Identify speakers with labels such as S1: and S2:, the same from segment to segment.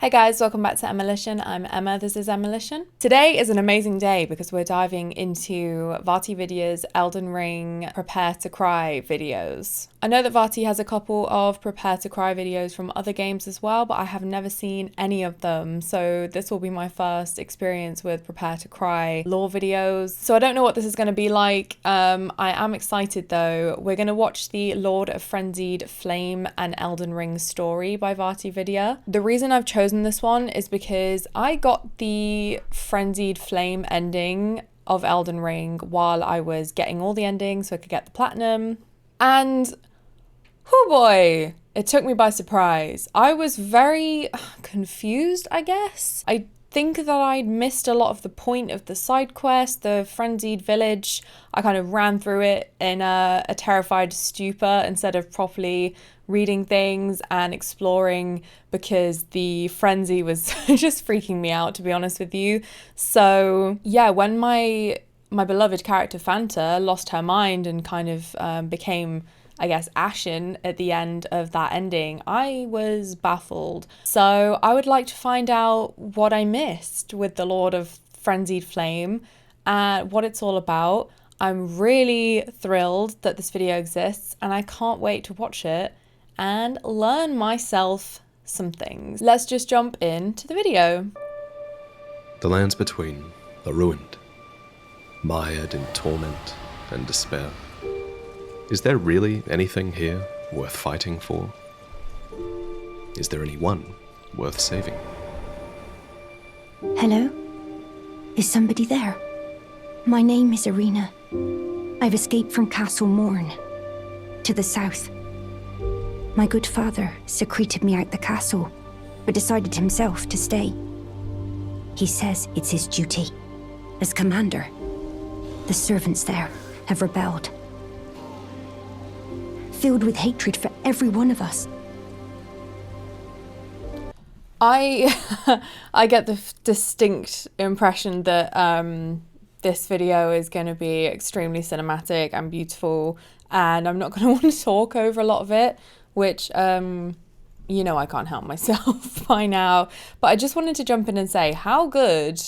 S1: Hey guys, welcome back to Emmalition. I'm Emma, this is Emmalition. Today is an amazing day because we're diving into VaatiVidya's Elden Ring Prepare to Cry videos. I know that Vaati has a couple of Prepare to Cry videos from other games as well, but I have never seen any of them, so this will be my first experience with Prepare to Cry lore videos. So I don't know what this is going to be like. I am excited though. We're going to watch the Lord of Frenzied Flame and Elden Ring story by VaatiVidya. The reason I've chosen this one is because I got the Frenzied Flame ending of Elden Ring while I was getting all the endings so I could get the platinum, and oh boy, it took me by surprise. I was very confused, I guess. I think that I'd missed a lot of the point of the side quest, the Frenzied Village. I kind of ran through it in a terrified stupor instead of properly reading things and exploring because the frenzy was just freaking me out, to be honest with you. So yeah, when my beloved character Fanta lost her mind and kind of became, I guess, ashen at the end of that ending, I was baffled. So I would like to find out what I missed with the Lord of Frenzied Flame and what it's all about. I'm really thrilled that this video exists and I can't wait to watch it and learn myself some things. Let's just jump into the video.
S2: The lands between are ruined, mired in torment and despair. Is there really anything here worth fighting for? Is there anyone worth saving?
S3: Hello? Is somebody there? My name is Irina. I've escaped from Castle Morn, to the south. My good father secreted me out the castle, but decided himself to stay. He says it's his duty. As commander, the servants there have rebelled. Filled with hatred for every one of us.
S1: I get the distinct impression that this video is going to be extremely cinematic and beautiful, and I'm not going to want to talk over a lot of it, which, you know, I can't help myself by now. But I just wanted to jump in and say, how good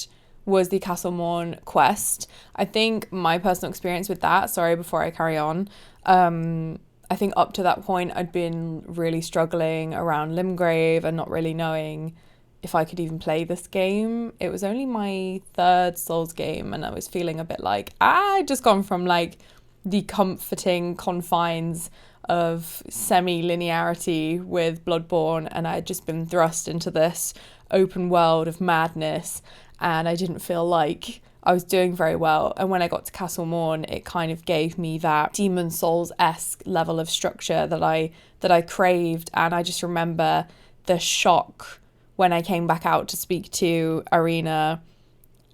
S1: was the Castle Morn quest? I think my personal experience with that, sorry, before I carry on, I think up to that point I'd been really struggling around Limgrave and not really knowing if I could even play this game. It was only my third Souls game and I was feeling a bit like, I'd just gone from like the comforting confines of semi-linearity with Bloodborne and I'd just been thrust into this open world of madness and I didn't feel like I was doing very well. And when I got to Castle Morn, it kind of gave me that Demon Souls-esque level of structure that I craved. And I just remember the shock when I came back out to speak to Irina,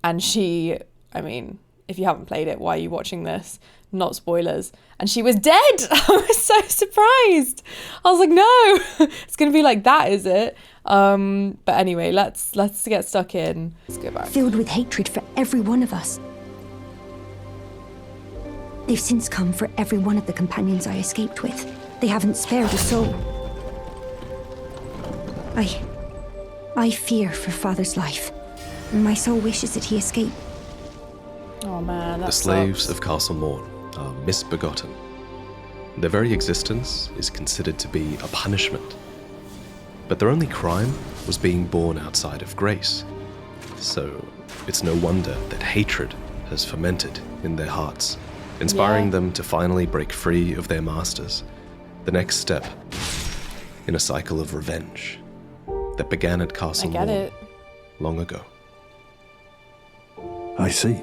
S1: and she, I mean, if you haven't played it, why are you watching this? Not spoilers. And she was dead. I was so surprised. I was like, no, it's gonna be like that, is it? But anyway, let's get stuck in. Let's go back.
S3: Filled with hatred for every one of us. They've since come for every one of the companions I escaped with. They haven't spared a soul. I fear for Father's life. My soul wishes that he escape.
S1: Oh man, that
S2: The slaves
S1: sucks.
S2: of Castle Morn are misbegotten. Their very existence is considered to be a punishment. But their only crime was being born outside of grace. So it's no wonder that hatred has fermented in their hearts, inspiring them to finally break free of their masters. The next step in a cycle of revenge that began at Castle Morn long ago.
S4: I see.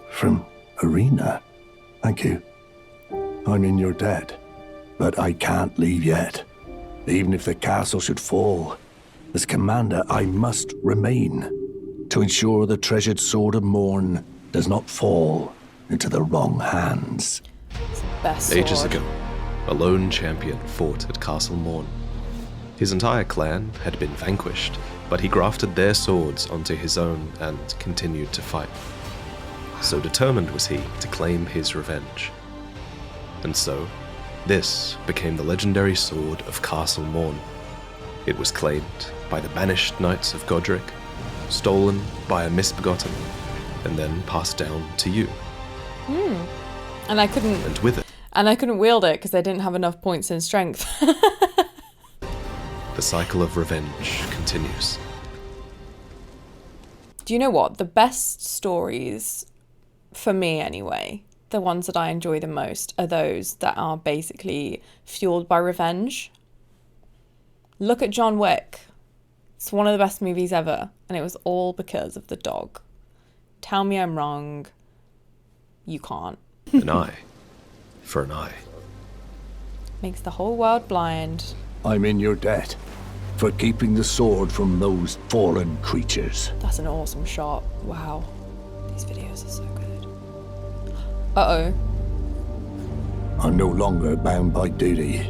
S4: From Irina. Thank you. I mean, you're dead, but I can't leave yet. Even if the castle should fall, as commander, I must remain to ensure the treasured sword of Morn does not fall into the wrong hands.
S1: Best
S2: Ages
S1: sword.
S2: ago, a lone champion fought at Castle Morn. His entire clan had been vanquished, but he grafted their swords onto his own and continued to fight. So determined was he to claim his revenge. And so, this became the legendary sword of Castle Morn. It was claimed by the banished knights of Godric, stolen by a misbegotten, and then passed down to you.
S1: And I couldn't.
S2: And with it,
S1: And I couldn't wield it because I didn't have enough points in strength.
S2: the cycle of revenge continues.
S1: Do you know what? The best stories, for me anyway, the ones that I enjoy the most are those that are basically fueled by revenge. Look at John Wick. It's one of the best movies ever, and it was all because of the dog. Tell me I'm wrong. You can't.
S2: An eye for an eye.
S1: Makes the whole world blind.
S4: I'm in your debt for keeping the sword from those fallen creatures.
S1: That's an awesome shot. Wow. These videos are so good. Uh-oh.
S4: I'm no longer bound by duty.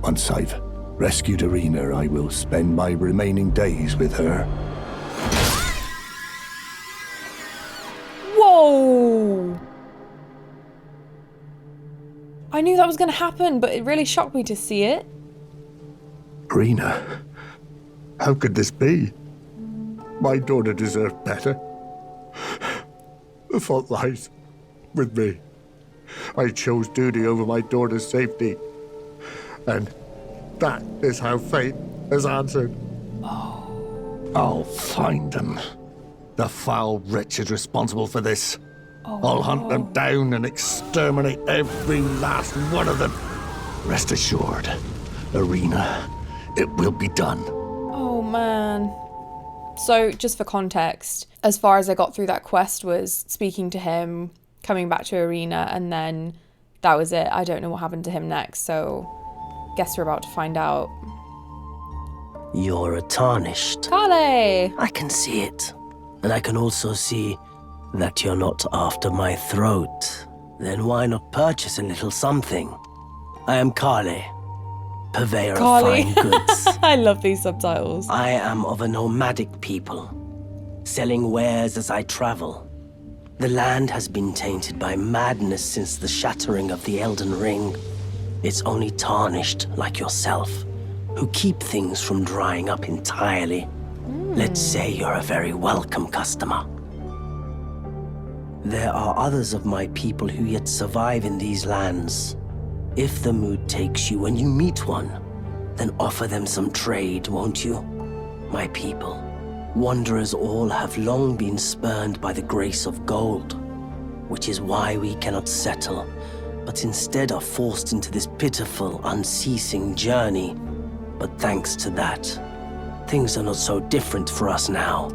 S4: Once I've rescued Irina, I will spend my remaining days with her.
S1: Whoa! I knew that was going to happen, but it really shocked me to see it.
S4: Irina, how could this be? My daughter deserved better. The fault lies with me. I chose duty over my daughter's safety. And that is how fate has answered. Oh. I'll find them. The foul wretches responsible for this. I'll hunt them down and exterminate every last one of them. Rest assured, Irina, it will be done.
S1: Oh, man. So, just for context, as far as I got through that quest was speaking to him, coming back to Irina, and then that was it. I don't know what happened to him next, so guess we're about to find out.
S5: You're a tarnished.
S1: Kale!
S5: I can see it. And I can also see that you're not after my throat. Then why not purchase a little something? I am Kale, purveyor of fine goods.
S1: I love these subtitles.
S5: I am of a nomadic people, selling wares as I travel. The land has been tainted by madness since the shattering of the Elden Ring. It's only tarnished like yourself, who keep things from drying up entirely. Let's say you're a very welcome customer. There are others of my people who yet survive in these lands. If the mood takes you when you meet one, then offer them some trade, won't you? My people, wanderers all have long been spurned by the grace of gold, which is why we cannot settle, but instead are forced into this pitiful, unceasing journey. But thanks to that, things are not so different for us now.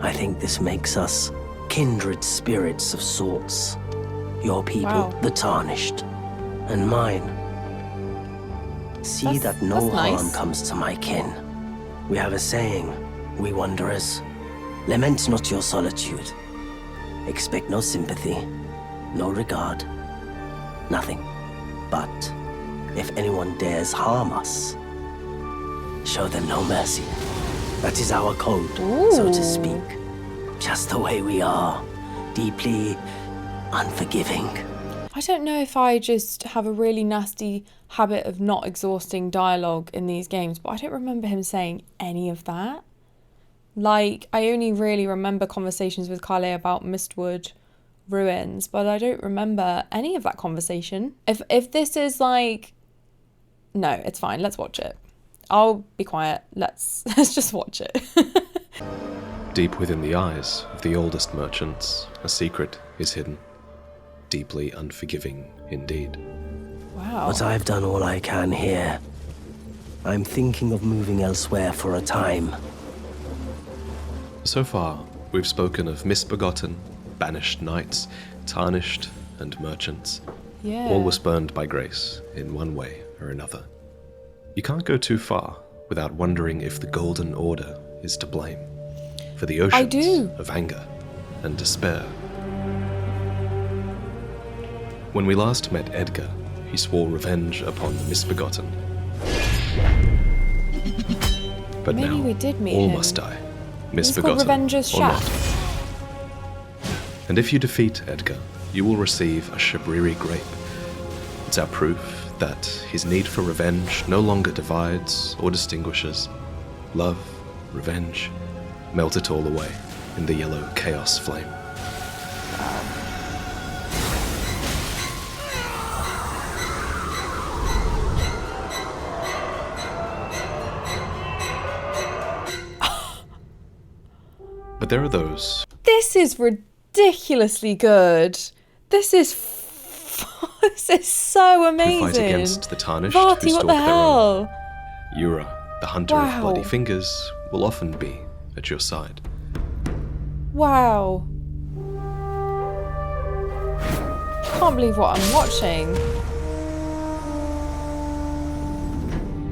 S5: I think this makes us kindred spirits of sorts. Your people, the Tarnished, and mine. See that no harm comes to my kin. We have a saying, we wanderers, lament not your solitude. Expect no sympathy, no regard, nothing. But if anyone dares harm us, show them no mercy. That is our code, so to speak. Just the way we are, deeply unforgiving.
S1: I don't know if I just have a really nasty habit of not exhausting dialogue in these games, but I don't remember him saying any of that. Like, I only really remember conversations with Kale about Mistwood ruins, but I don't remember any of that conversation. If this is like... No, it's fine. Let's watch it. I'll be quiet. Let's just watch it.
S2: Deep within the eyes of the oldest merchants, a secret is hidden. Deeply unforgiving indeed.
S1: Wow.
S5: But I've done all I can here. I'm thinking of moving elsewhere for a time.
S2: So far, we've spoken of misbegotten, banished knights, tarnished, and merchants.
S1: Yeah.
S2: All were spurned by grace in one way or another. You can't go too far without wondering if the Golden Order is to blame for the oceans of anger and despair. When we last met Edgar, he swore revenge upon the misbegotten. But
S1: Maybe
S2: now,
S1: we did meet
S2: all
S1: him.
S2: must die,
S1: He's called
S2: misbegotten
S1: Revenger's
S2: or not.
S1: Shaft.
S2: And if you defeat Edgar, you will receive a Shabriri grape. It's our proof that his need for revenge no longer divides or distinguishes. Love revenge, melt it all away in the yellow chaos flame. But there are those.
S1: This is ridiculously good. This is so amazing.
S2: Who fight against the tarnished
S1: Vaati,
S2: who
S1: what
S2: stalk
S1: the
S2: their
S1: hell?
S2: own. Yura, the hunter of bloody fingers, will often be at your side.
S1: Wow. Can't believe what I'm watching.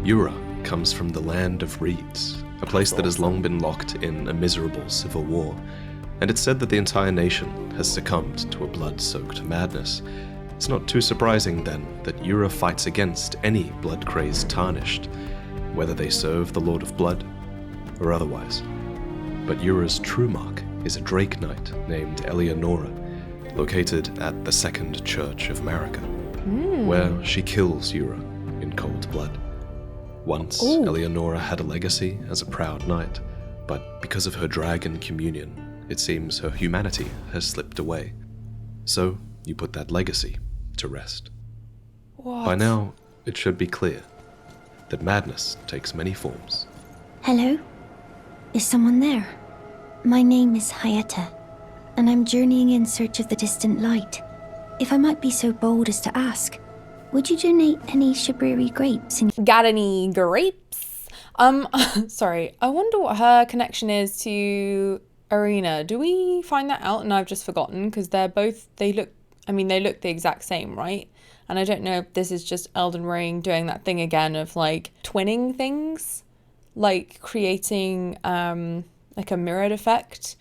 S2: Yura comes from the land of reeds, a place that has long been locked in a miserable civil war, and it's said that the entire nation has succumbed to a blood-soaked madness. It's not too surprising, then, that Yura fights against any blood-crazed tarnished, whether they serve the Lord of Blood or otherwise. But Yura's true mark is a Drake Knight named Eleonora, located at the Second Church of Marika, where she kills Yura in cold blood. Once, Eleonora had a legacy as a proud knight, but because of her dragon communion, it seems her humanity has slipped away. So, you put that legacy to rest.
S1: What?
S2: By now, it should be clear that madness takes many forms.
S3: Hello? Is someone there? My name is Hyetta, and I'm journeying in search of the distant light. If I might be so bold as to ask, would you donate any Shabriri grapes?
S1: Got any grapes? Sorry, I wonder what her connection is to Arena. Do we find that out? And I've just forgotten, because they look the exact same, right? And I don't know if this is just Elden Ring doing that thing again of like twinning things, like creating like a mirrored effect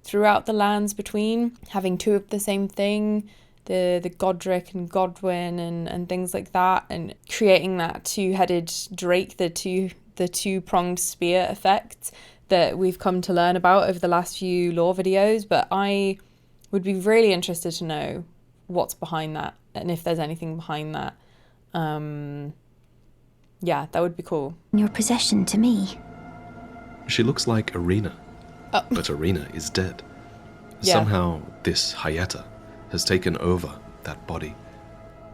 S1: throughout the lands between, having two of the same thing, the Godric and Godwyn and things like that, and creating that two-headed Drake, the two-pronged spear effect that we've come to learn about over the last few lore videos. But I would be really interested to know what's behind that, and if there's anything behind that. Yeah, that would be cool.
S3: Your possession to me.
S2: She looks like Arena,
S1: Oh.
S2: but Arena is dead.
S1: Yeah.
S2: Somehow, this Hyetta has taken over that body.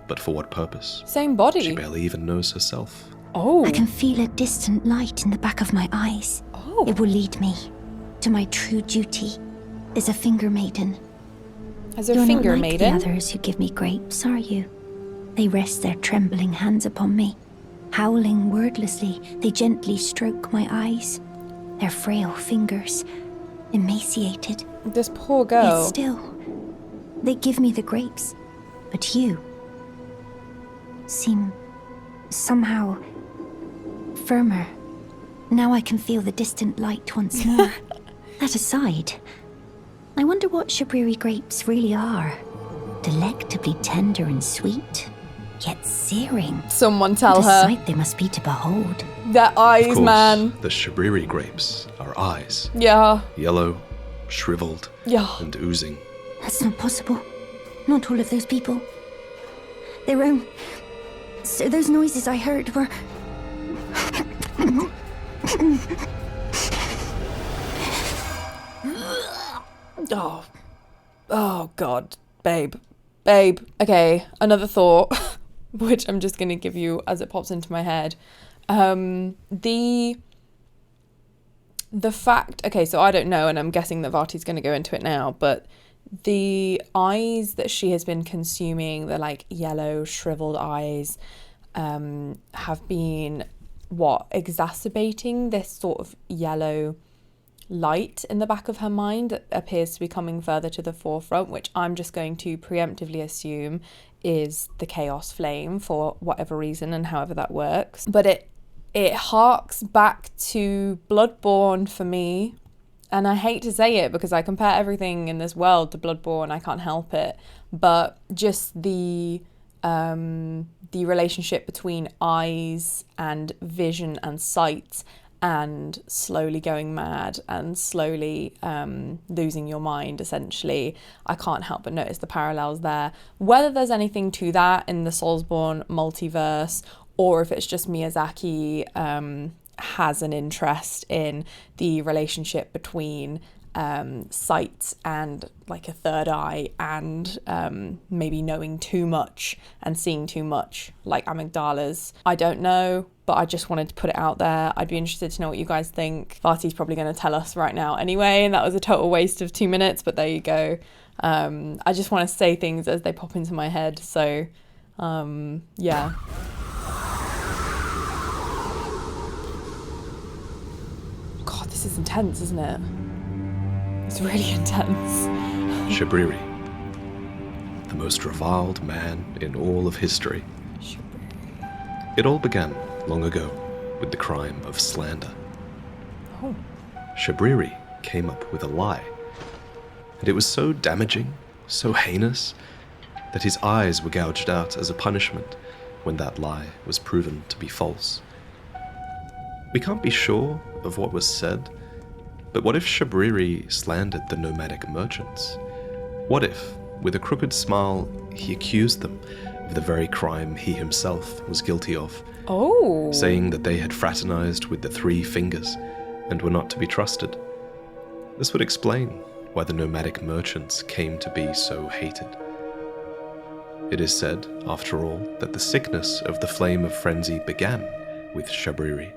S2: But for what purpose?
S1: Same body.
S2: She barely even knows herself.
S1: Oh.
S3: I can feel a distant light in the back of my eyes.
S1: Oh.
S3: It will lead me to my true duty as a finger maiden.
S1: As a
S3: You're
S1: finger
S3: not like
S1: maiden?
S3: the others who give me grapes, are you? They rest their trembling hands upon me. Howling wordlessly, they gently stroke my eyes. Their frail fingers, emaciated,
S1: This poor
S3: yet
S1: girl.
S3: still, they give me the grapes. But you seem somehow firmer. Now I can feel the distant light once more. That aside, I wonder what Shabriri grapes really are. Delectably tender and sweet, yet searing.
S1: Someone
S3: What
S1: tell
S3: a
S1: her.
S3: sight they must be to behold.
S1: Their
S2: Of
S1: eyes,
S2: course,
S1: man.
S2: the Shabriri grapes are eyes.
S1: Yeah.
S2: Yellow, shriveled,
S1: Yeah.
S2: and oozing.
S3: That's not possible. Not all of those people. Their own... So those noises I heard were...
S1: Oh, God. Babe. Okay, another thought, which I'm just going to give you as it pops into my head. The fact... Okay, so I don't know, and I'm guessing that Vaati's going to go into it now, but the eyes that she has been consuming, the like yellow shriveled eyes, have been exacerbating this sort of yellow light in the back of her mind that appears to be coming further to the forefront, which I'm just going to preemptively assume is the chaos flame for whatever reason and however that works. But it harks back to Bloodborne for me. And I hate to say it because I compare everything in this world to Bloodborne, I can't help it. But just the relationship between eyes and vision and sight, and slowly going mad and slowly losing your mind, essentially. I can't help but notice the parallels there. Whether there's anything to that in the Soulsborne multiverse, or if it's just Miyazaki has an interest in the relationship between sight and like a third eye, and maybe knowing too much and seeing too much, like amygdalas. I don't know, but I just wanted to put it out there. I'd be interested to know what you guys think. Vaati's probably going to tell us right now anyway, and that was a total waste of 2 minutes, but there you go. I just want to say things as they pop into my head, so yeah. God, this is intense, isn't it? It's really intense.
S2: Shabriri, the most reviled man in all of history. It all began long ago with the crime of slander.
S1: Oh.
S2: Shabriri came up with a lie, and it was so damaging, so heinous, that his eyes were gouged out as a punishment when that lie was proven to be false. We can't be sure of what was said, but what if Shabriri slandered the nomadic merchants? What if, with a crooked smile, he accused them of the very crime he himself was guilty of, saying that they had fraternized with the Three Fingers and were not to be trusted? This would explain why the nomadic merchants came to be so hated. It is said, after all, that the sickness of the Flame of Frenzy began with Shabriri.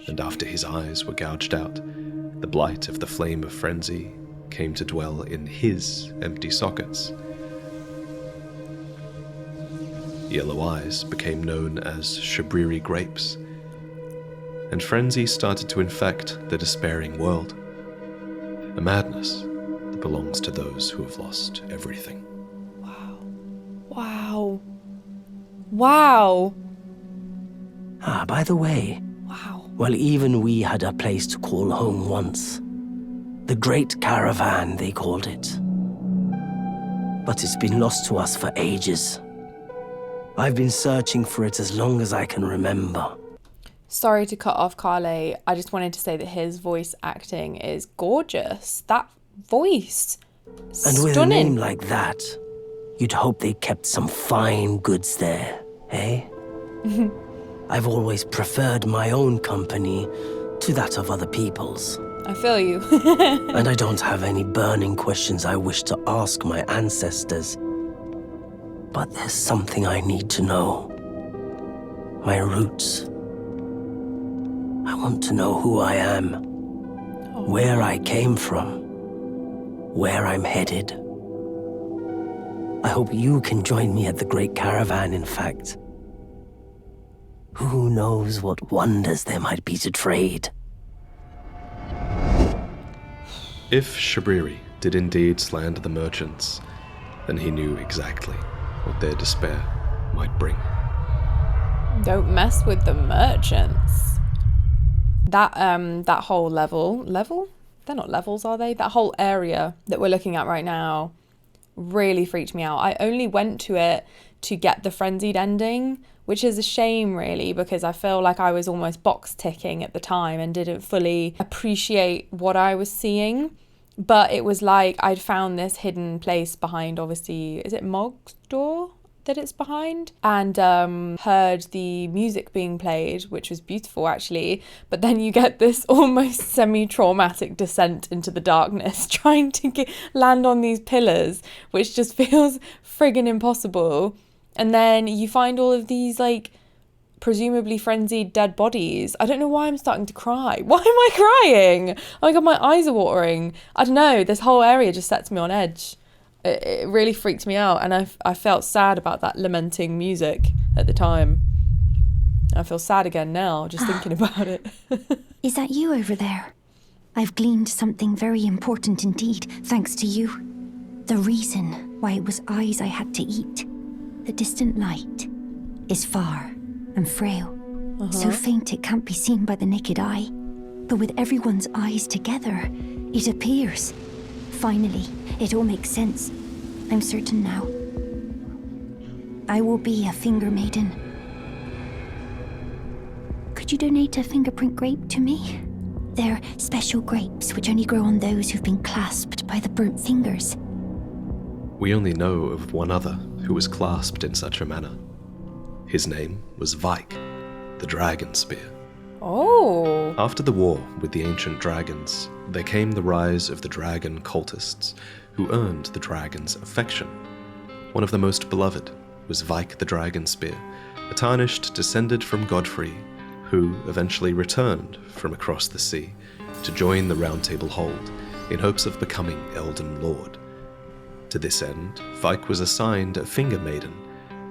S2: And after his eyes were gouged out, the blight of the Flame of Frenzy came to dwell in his empty sockets. Yellow eyes became known as Shabriri grapes, and frenzy started to infect the despairing world. A madness that belongs to those who have lost everything.
S1: Wow.
S5: Ah, by the way, well, even we had a place to call home once. The Great Caravan, they called it. But it's been lost to us for ages. I've been searching for it as long as I can remember.
S1: Sorry to cut off Carly. I just wanted to say that his voice acting is gorgeous. That voice,
S5: and with a name like that, you'd hope they kept some fine goods there, eh? I've always preferred my own company to that of other people's.
S1: I feel you.
S5: And I don't have any burning questions I wish to ask my ancestors. But there's something I need to know. My roots. I want to know who I am, where I came from, where I'm headed. I hope you can join me at the Great Caravan, in fact. Who knows what wonders there might be to trade?
S2: If Shabriri did indeed slander the merchants, then he knew exactly what their despair might bring.
S1: Don't mess with the merchants. That whole level? They're not levels, are they? That whole area that we're looking at right now really freaked me out. I only went to it to get the frenzied ending, which is a shame really, because I feel like I was almost box ticking at the time and didn't fully appreciate what I was seeing. But it was like I'd found this hidden place behind, obviously, is it Mog's door that it's behind? And heard the music being played, which was beautiful actually. But then you get this almost semi-traumatic descent into the darkness, trying to land on these pillars, which just feels friggin' impossible. And then you find all of these like presumably frenzied dead bodies. I don't know why I'm starting to cry. Why am I crying? Oh my god, my eyes are watering. I don't know, this whole area just sets me on edge. It really freaked me out, and I felt sad about that lamenting music at the time. I feel sad again now, just thinking about it.
S3: Is that you over there? I've gleaned something very important indeed, thanks to you. The reason why it was eyes I had to eat. The distant light is far and frail, so faint it can't be seen by the naked eye. But with everyone's eyes together, it appears. Finally, it all makes sense. I'm certain now. I will be a finger maiden. Could you donate a fingerprint grape to me? They're special grapes which only grow on those who've been clasped by the burnt fingers.
S2: We only know of one other who was clasped in such a manner. His name was Vaik, the dragon spear.
S1: Oh.
S2: After the war with the ancient dragons, there came the rise of the dragon cultists, who earned the dragon's affection. One of the most beloved was Vaati the dragon spear, a tarnished descended from Godfrey, who eventually returned from across the sea to join the Round Table Hold in hopes of becoming Elden Lord. To this end, Vaati was assigned a finger maiden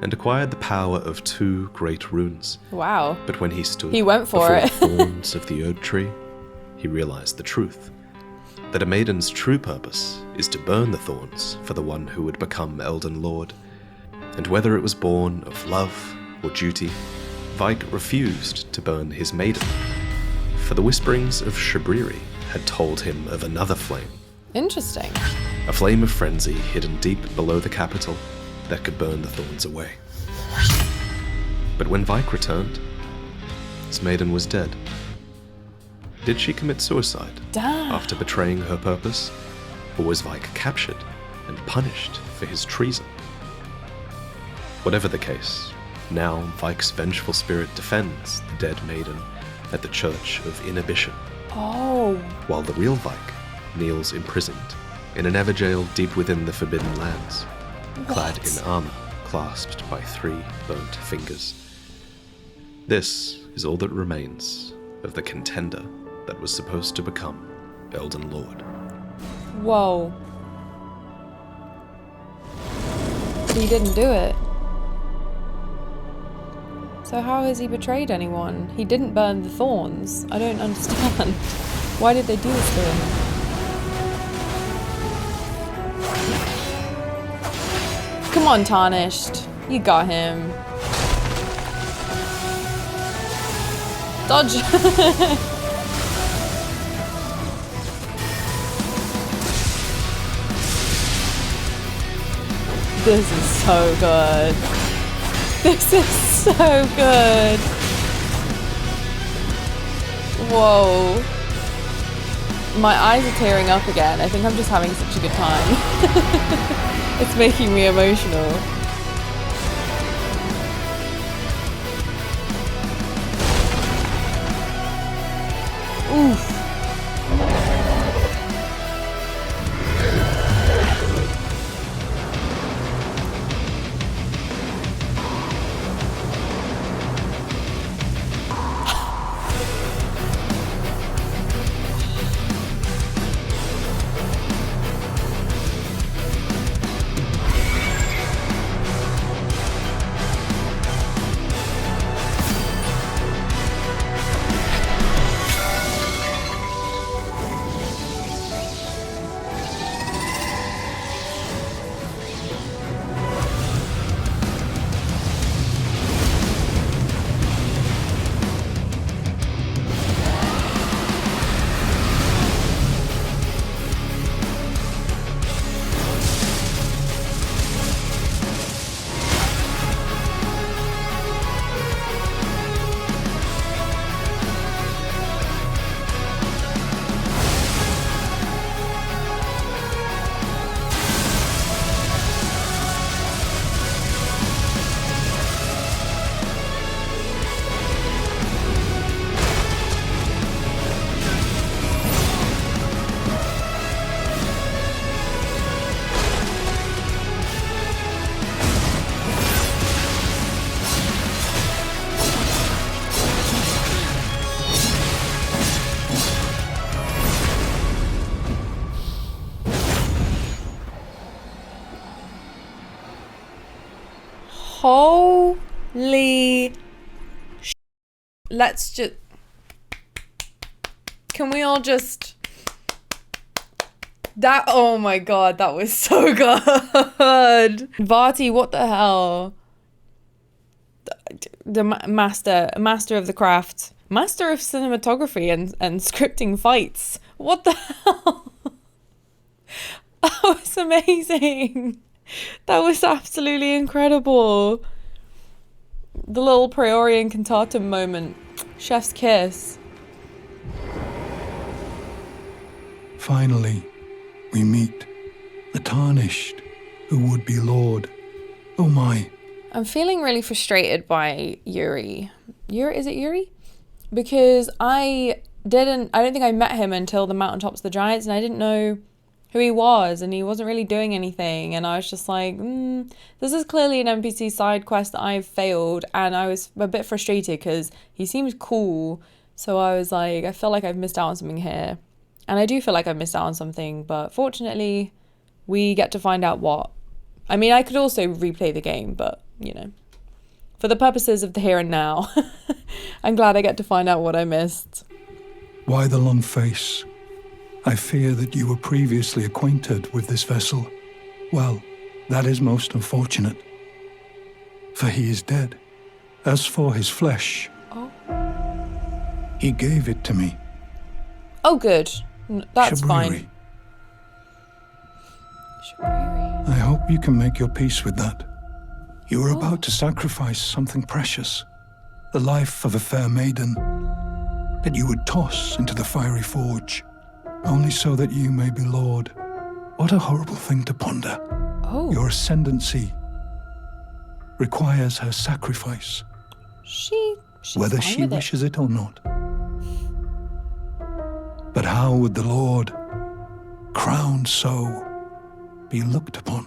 S2: and acquired the power of 2 great runes.
S1: Wow.
S2: But when he stood
S1: He went for
S2: before
S1: it.
S2: the thorns of the Erd tree, he realized the truth, that a maiden's true purpose is to burn the thorns for the one who would become Elden Lord. And whether it was born of love or duty, Vaati refused to burn his maiden, for the whisperings of Shabriri had told him of another flame,
S1: Interesting.
S2: a flame of frenzy hidden deep below the capital that could burn the thorns away. But when Vaati returned, his maiden was dead. Did she commit suicide
S1: Damn.
S2: after betraying her purpose, or was Vaati captured and punished for his treason? Whatever the case, now Vaati's vengeful spirit defends the dead maiden at the Church of Inhibition,
S1: Oh.
S2: while the real Vaati kneels imprisoned in an everjail deep within the Forbidden Lands, clad in armor clasped by 3 burnt fingers. This is all that remains of the contender that was supposed to become Elden Lord.
S1: Whoa. He didn't do it. So how has he betrayed anyone? He didn't burn the thorns. I don't understand. Why did they do this to him? Come on, Tarnished. You got him. Dodge. This is so good. This is so good. Whoa. My eyes are tearing up again. I think I'm just having such a good time. It's making me emotional. Oof. Holy sh- Let's just... Can we all just... That... Oh my god, that was so good. Vaati, what the hell? The master of the craft. Master of cinematography and scripting fights. What the hell? That was amazing. That was absolutely incredible. The little Praetorian Cantatum moment. Chef's kiss.
S6: Finally, we meet the Tarnished, who would be Lord. Oh my.
S1: I'm feeling really frustrated by Yuri Is it Yuri? Because I don't think I met him until the Mountaintops of the Giants, and I didn't know who he was, and he wasn't really doing anything, and I was just like, this is clearly an NPC side quest that I've failed, and I was a bit frustrated because he seemed cool, so I was like, I feel like I've missed out on something here, and I do feel like I've missed out on something, but fortunately, we get to find out what. I mean, I could also replay the game, but, you know, for the purposes of the here and now, I'm glad I get to find out what I missed.
S6: Why the long face? I fear that you were previously acquainted with this vessel. Well, that is most unfortunate, for he is dead. As for his flesh, he gave it to me.
S1: Oh, good. That's
S6: Shabriri.
S1: fine. Shabriri.
S6: I hope you can make your peace with that. You were about to sacrifice something precious, the life of a fair maiden, that you would toss into the fiery forge, only so that you may be Lord. What a horrible thing to ponder.
S1: Oh.
S6: Your ascendancy requires her sacrifice,
S1: She's
S6: whether
S1: fine
S6: she
S1: with it.
S6: wishes it or not. But how would the Lord, crowned so, be looked upon?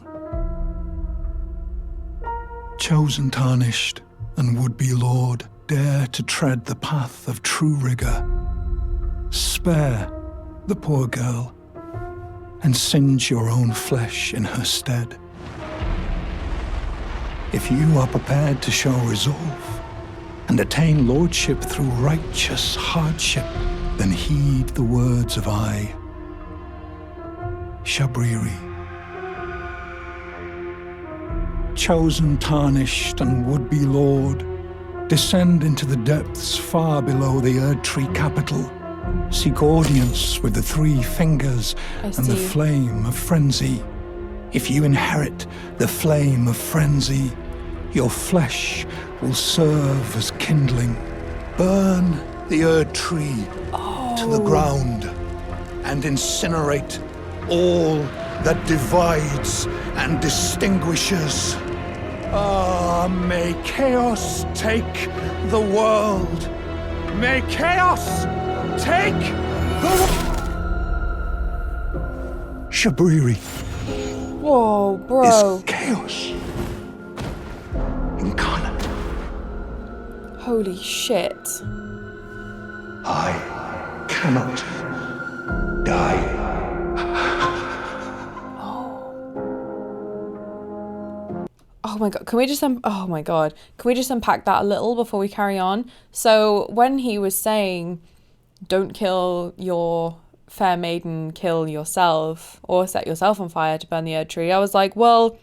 S6: Chosen tarnished, and would-be Lord, dare to tread the path of true rigor. Spare the poor girl, and singe your own flesh in her stead. If you are prepared to show resolve, and attain lordship through righteous hardship, then heed the words of I, Shabriri. Chosen, tarnished, and would-be Lord, descend into the depths far below the Erdtree capital. Seek audience with the three fingers and the flame of frenzy. If you inherit the flame of frenzy, your flesh will serve as kindling. Burn the Erdtree to the ground and incinerate all that divides and distinguishes. Ah, may chaos take the world. May chaos take the Shabriri
S1: Whoa, bro.
S6: is chaos incarnate.
S1: Holy shit.
S6: I cannot die.
S1: Oh my god, can we just oh my god, can we just unpack that a little before we carry on? So when he was saying, don't kill your fair maiden, kill yourself, or set yourself on fire to burn the Erdtree, I was like, well,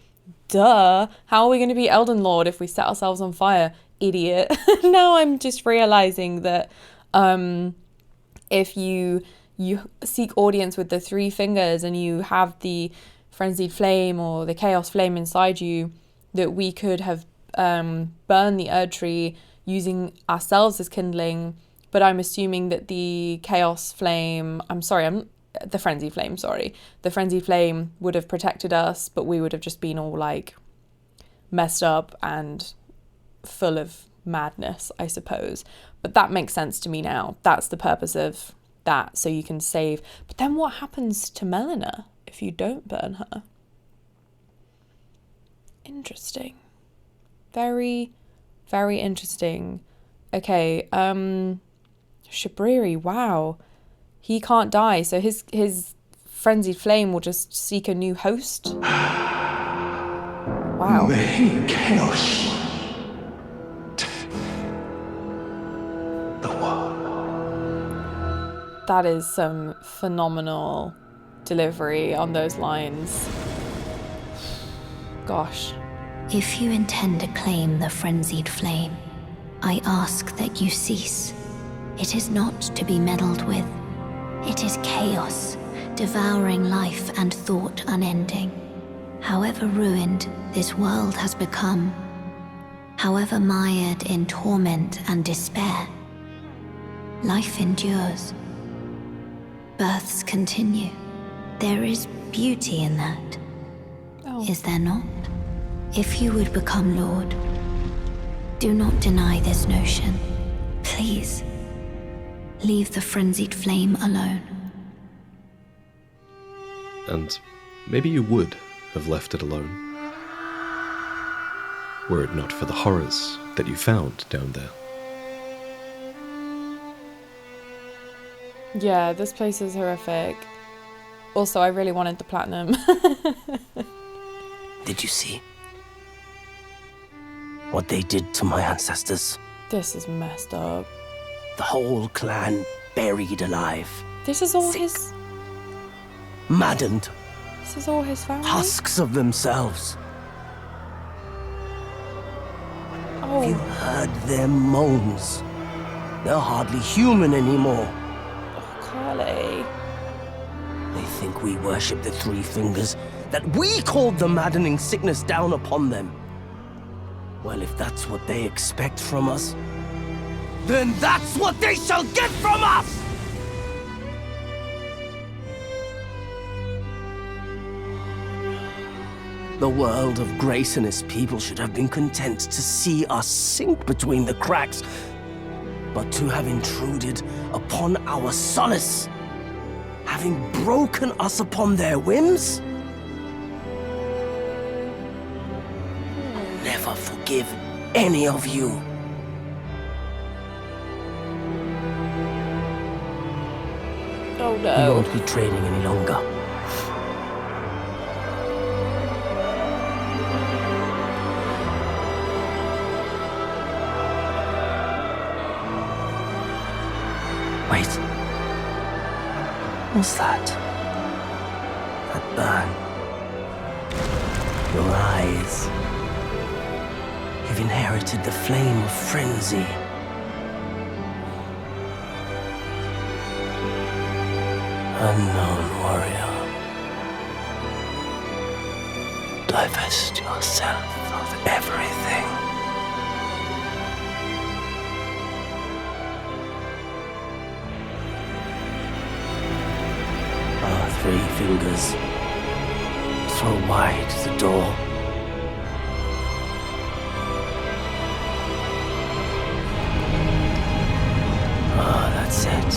S1: duh, how are we going to be Elden Lord if we set ourselves on fire, idiot? Now I'm just realizing that if you seek audience with the three fingers and you have the frenzied flame or the chaos flame inside you, that we could have burned the Erdtree using ourselves as kindling, but I'm assuming that the chaos flame, the frenzied flame, the frenzied flame would have protected us, but we would have just been all like messed up and full of madness, I suppose. But that makes sense to me now. That's the purpose of that, so you can save. But then what happens to Melina if you don't burn her? Interesting. Very, very interesting. Okay, Shabriri, wow. He can't die, so his frenzied flame will just seek a new host. Wow.
S6: May chaos take the world.
S1: That is some phenomenal delivery on those lines. Gosh.
S3: If you intend to claim the frenzied flame, I ask that you cease. It is not to be meddled with. It is chaos, devouring life and thought unending. However ruined this world has become, however mired in torment and despair, life endures. Births continue. There is beauty in that. Is there not? If you would become Lord, do not deny this notion. Please, leave the frenzied flame alone.
S2: And maybe you would have left it alone, were it not for the horrors that you found down there.
S1: Yeah, this place is horrific. Also, I really wanted the platinum.
S5: Did you see what they did to my ancestors?
S1: This is messed up.
S5: The whole clan buried alive.
S1: This is all
S5: Sick.
S1: his...
S5: Maddened.
S1: This is all his family?
S5: Husks of themselves.
S1: Oh.
S5: You heard their moans. They're hardly human anymore.
S1: Oh, Carly.
S5: They think we worship the three fingers, that we called the maddening sickness down upon them. Well, if that's what they expect from us, then that's what they shall get from us! The world of grace and its people should have been content to see us sink between the cracks, but to have intruded upon our solace, having broken us upon their whims? Never forgive any of you.
S1: Oh
S5: We
S1: no.
S5: won't be trading any longer. Wait. What's that? That burn. Your eyes. You've inherited the flame of frenzy. Unknown warrior. Divest yourself of everything. Our three fingers. Throw wide the door. Ah, that's it.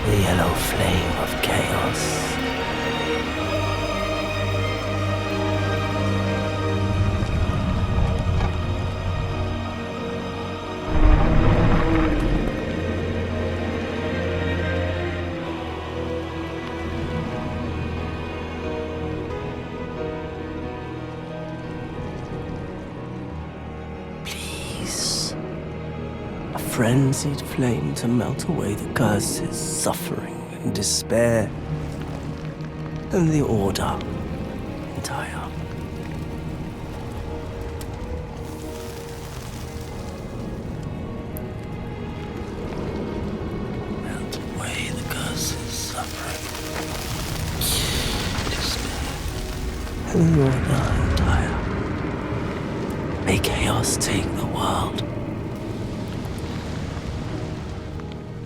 S5: The yellow flame of chaos. Please. A frenzied flame to melt away the curses, suffering, and despair, and the order entire. Melt away the curses, suffering, despair, and the order entire. May chaos take the world.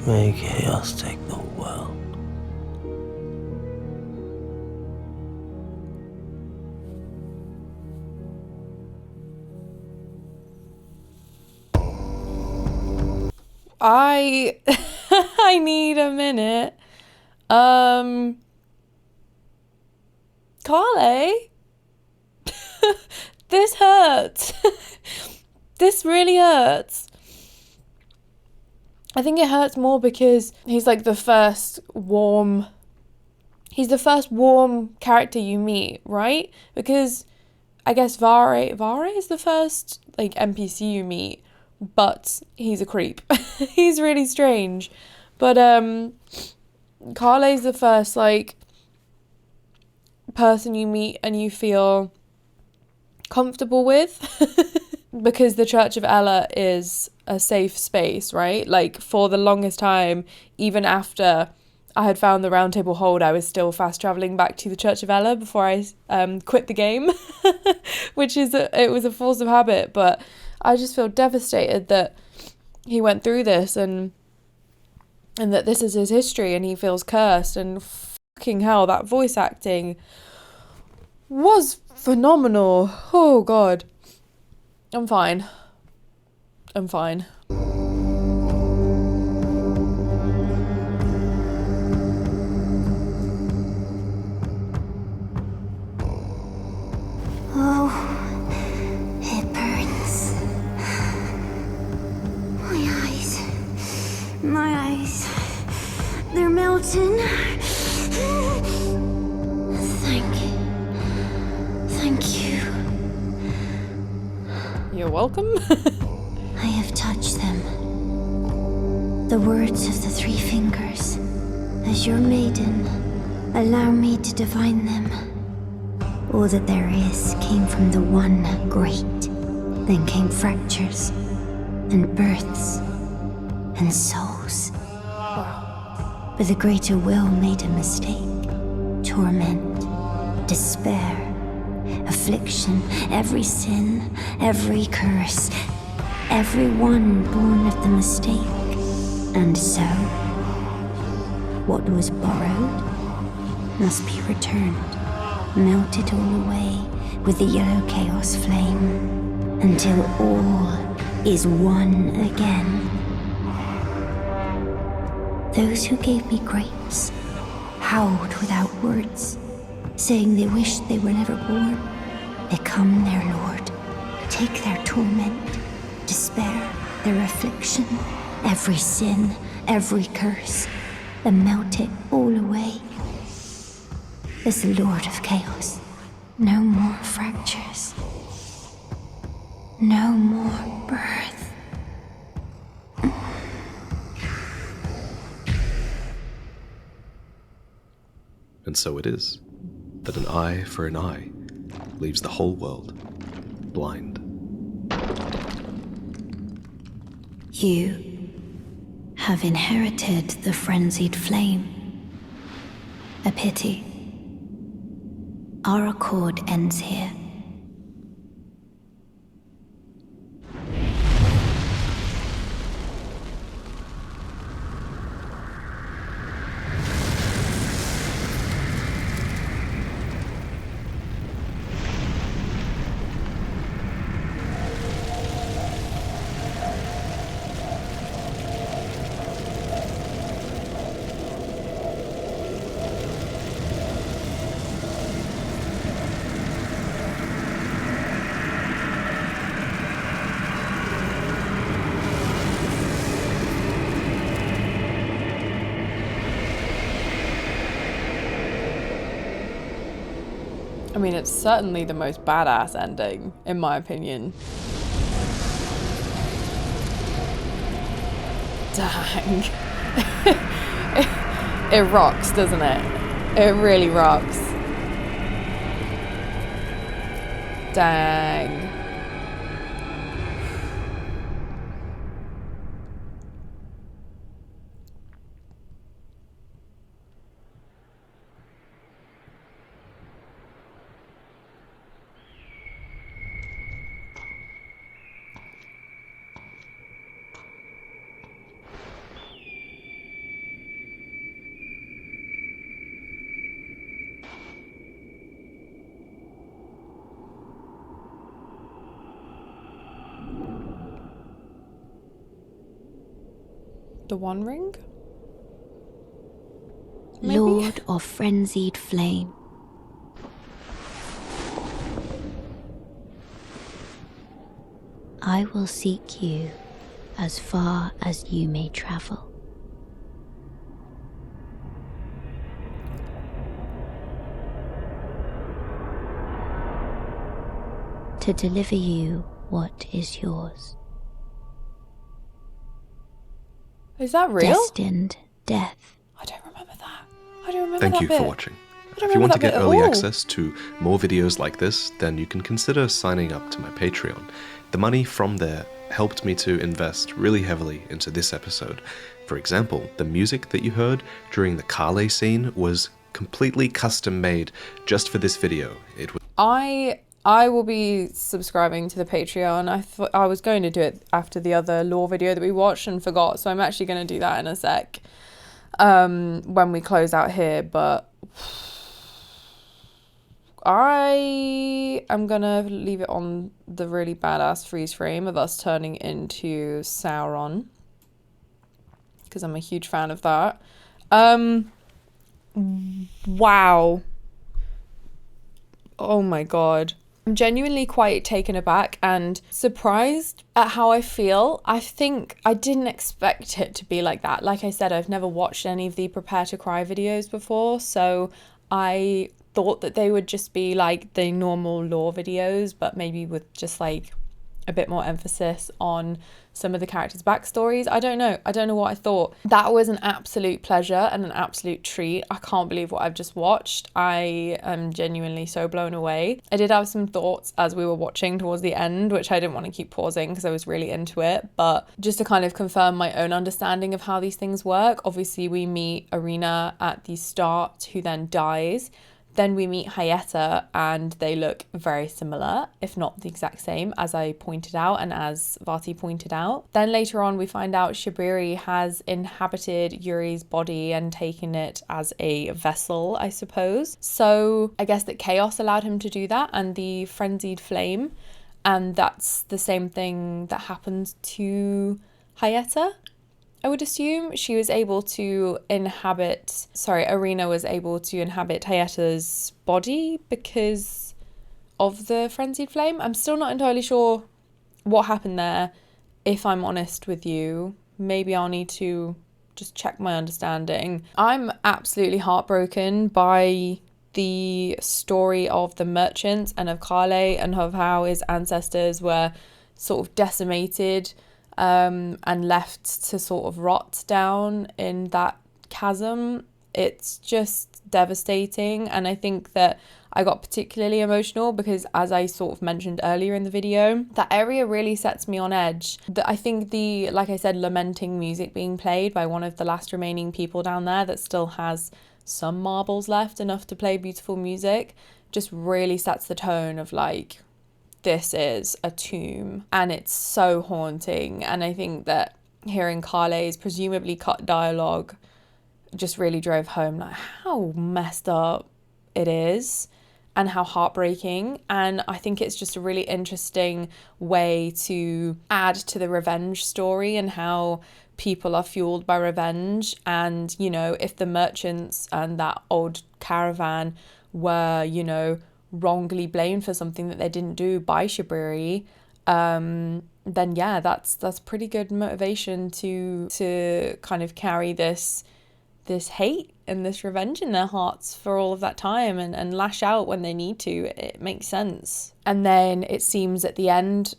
S5: May chaos take the world.
S1: I need a minute. Carly? This hurts. This really hurts. I think it hurts more because he's like the first warm character you meet, right? Because I guess Vaati is the first like NPC you meet, but he's a creep. He's really strange. But Carly's the first like person you meet and you feel comfortable with. Because the Church of Ella is a safe space, right? Like for the longest time, even after I had found the Round Table Hold, I was still fast traveling back to the Church of Ella before I quit the game, which is it was a force of habit. But I just feel devastated that he went through this and that this is his history and he feels cursed, and fucking hell, that voice acting was phenomenal. Oh God. I'm fine. I'm fine.
S3: Oh, it burns. My eyes, they're melting. Thank you.
S1: You're welcome.
S3: I have touched them. The words of the three fingers. As your maiden, allow me to divine them. All that there is came from the one great. Then came fractures, and births, and souls. But the greater will made a mistake. Torment, despair, affliction, every sin, every curse, every one born of the mistake. And so, what was borrowed must be returned, melted all away with the yellow chaos flame, until all is one again. Those who gave me grapes howled without words, saying they wished they were never born. Become their lord, take their torment, despair, their affliction, every sin, every curse, and melt it all away. As the Lord of Chaos, no more fractures, no more birth.
S2: And so it is, that an eye for an eye leaves the whole world blind.
S3: You have inherited the Frenzied Flame. A pity. Our accord ends here.
S1: I mean, it's certainly the most badass ending, in my opinion. Dang. It rocks, doesn't it? It really rocks. Dang. The One Ring? Maybe?
S3: Lord of Frenzied Flame. I will seek you as far as you may travel. To deliver you what is yours.
S1: Is that real?
S3: Destined death.
S1: I don't remember that. I don't remember that
S2: Thank you
S1: bit.
S2: for watching.
S1: I don't
S2: If you want to
S1: remember
S2: get
S1: that bit
S2: early
S1: at all.
S2: access to more videos like this, then you can consider signing up to my Patreon. The money from there helped me to invest really heavily into this episode. For example, the music that you heard during the Kale scene was completely custom made just for this video. It was
S1: I will be subscribing to the Patreon. I thought I was going to do it after the other lore video that we watched and forgot, so I'm actually going to do that in a sec when we close out here. But I am gonna leave it on the really badass freeze frame of us turning into Sauron, because I'm a huge fan of that. Wow. Oh my god. I'm genuinely quite taken aback and surprised at how I feel. I think I didn't expect it to be like that. Like I said, I've never watched any of the Prepare to Cry videos before, so I thought that they would just be like the normal lore videos, but maybe with just like a bit more emphasis on some of the characters' backstories. I don't know what I thought. That was an absolute pleasure and an absolute treat. I can't believe what I've just watched. I am genuinely so blown away. I did have some thoughts as we were watching towards the end, which I didn't want to keep pausing because I was really into it, but just to kind of confirm my own understanding of how these things work. Obviously we meet Irina at the start, who then dies. Then we meet Hyetta, and they look very similar, if not the exact same, as I pointed out and as Vaati pointed out. Then later on we find out Shabriri has inhabited Yuri's body and taken it as a vessel, I suppose. So I guess that chaos allowed him to do that, and the frenzied flame, and that's the same thing that happened to Hyetta. I would assume she was able to inhabit, Irina was able to inhabit Hyetta's body because of the frenzied flame. I'm still not entirely sure what happened there, if I'm honest with you. Maybe I'll need to just check my understanding. I'm absolutely heartbroken by the story of the merchants and of Kale and of how his ancestors were sort of decimated and left to sort of rot down in that chasm. It's just devastating, and I think that I got particularly emotional because, as I sort of mentioned earlier in the video, that area really sets me on edge. I think the, like I said, lamenting music being played by one of the last remaining people down there that still has some marbles left, enough to play beautiful music, just really sets the tone of like, this is a tomb, and it's so haunting. And I think that hearing Kale's presumably cut dialogue just really drove home like how messed up it is and how heartbreaking. And I think it's just a really interesting way to add to the revenge story and how people are fueled by revenge. And, you know, if the merchants and that old caravan were, you know, wrongly blamed for something that they didn't do by Shabriri, then yeah, that's pretty good motivation to kind of carry this hate and this revenge in their hearts for all of that time and lash out when they need to. It makes sense. And then it seems at the end,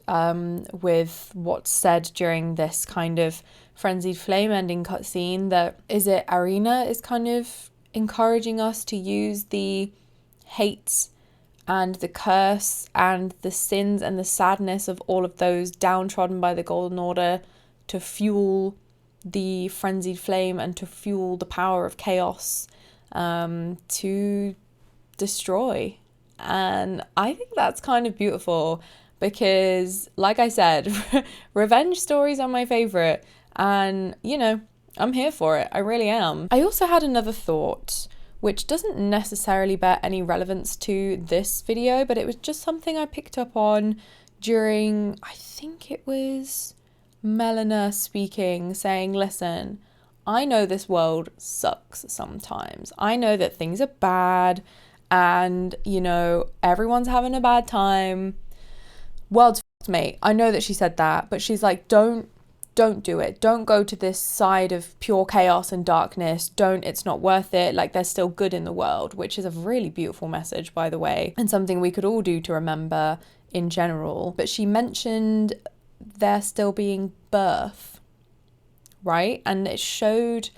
S1: with what's said during this kind of frenzied flame ending cutscene, that Irina is kind of encouraging us to use the hate and the curse and the sins and the sadness of all of those downtrodden by the Golden Order to fuel the frenzied flame and to fuel the power of chaos, to destroy. And I think that's kind of beautiful because, like I said, revenge stories are my favorite, and you know, I'm here for it. I really am. I also had another thought, which doesn't necessarily bear any relevance to this video, but it was just something I picked up on during, I think it was Melina speaking, saying, listen, I know this world sucks sometimes. I know that things are bad and, you know, everyone's having a bad time. World's fucked, mate. I know that she said that, but she's like, don't do it. Don't go to this side of pure chaos and darkness. It's not worth it. Like, there's still good in the world, which is a really beautiful message, by the way, and something we could all do to remember in general. But she mentioned there still being birth, right? And it showed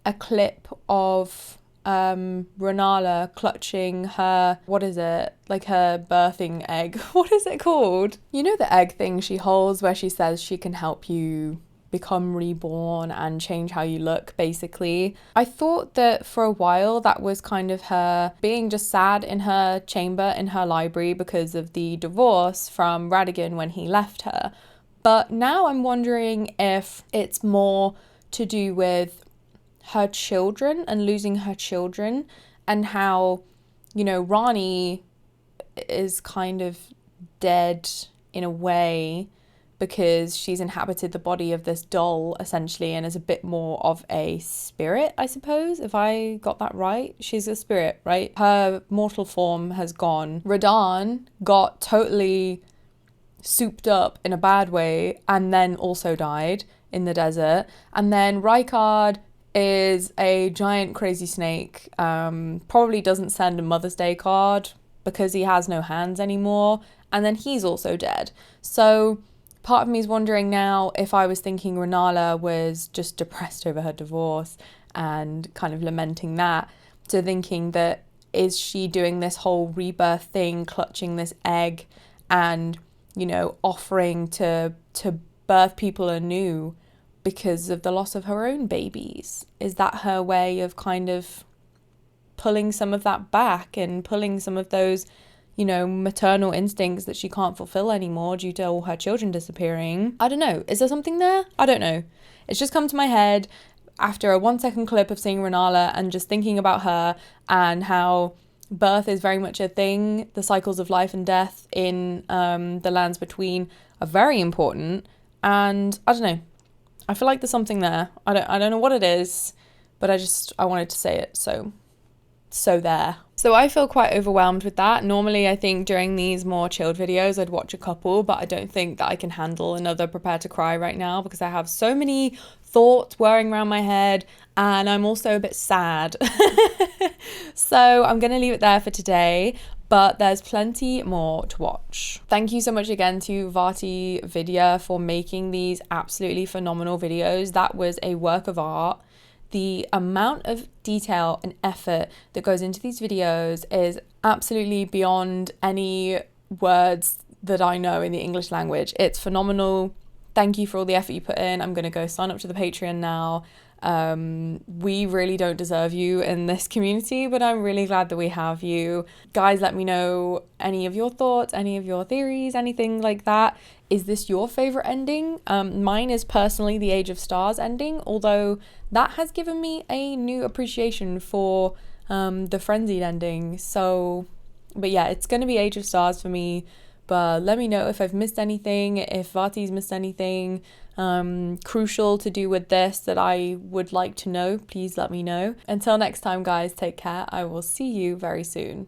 S1: a clip of Renala clutching her, what is it? Like her birthing egg. What is it called? You know the egg thing she holds where she says she can help you become reborn and change how you look, basically. I thought that for a while that was kind of her being just sad in her chamber in her library because of the divorce from Radigan when he left her. But now I'm wondering if it's more to do with her children and losing her children and how, you know, Rani is kind of dead in a way because she's inhabited the body of this doll essentially and is a bit more of a spirit, I suppose, if I got that right. She's a spirit, right? Her mortal form has gone. Radahn got totally souped up in a bad way and then also died in the desert. And then Rykard is a giant crazy snake, probably doesn't send a Mother's Day card because he has no hands anymore, and then he's also dead. So part of me is wondering now if I was thinking Rennala was just depressed over her divorce and kind of lamenting that, to thinking that is she doing this whole rebirth thing, clutching this egg and, you know, offering to birth people anew because of the loss of her own babies? Is that her way of kind of pulling some of that back and pulling some of those, you know, maternal instincts that she can't fulfill anymore due to all her children disappearing? I don't know. Is there something there? I don't know. It's just come to my head after a 1-second clip of seeing Rennala and just thinking about her and how birth is very much a thing. The cycles of life and death in the lands between are very important. And I don't know. I feel like there's something there. I don't know what it is, but I wanted to say it. So there. So I feel quite overwhelmed with that. Normally, I think during these more chilled videos, I'd watch a couple, but I don't think that I can handle another Prepare to Cry right now because I have so many thoughts whirring around my head and I'm also a bit sad. So I'm going to leave it there for today, but there's plenty more to watch. Thank you so much again to VaatiVidya for making these absolutely phenomenal videos. That was a work of art. The amount of detail and effort that goes into these videos is absolutely beyond any words that I know in the English language. It's phenomenal. Thank you for all the effort you put in. I'm going to go sign up to the Patreon now. We really don't deserve you in this community, but I'm really glad that we have you. Guys, let me know any of your thoughts, any of your theories, anything like that. Is this your favorite ending? Mine is personally the Age of Stars ending, although that has given me a new appreciation for the Frenzied ending. So, but yeah, it's going to be Age of Stars for me. But let me know if I've missed anything, if Vaati's missed anything crucial to do with this that I would like to know. Please let me know. Until next time, guys, take care. I will see you very soon.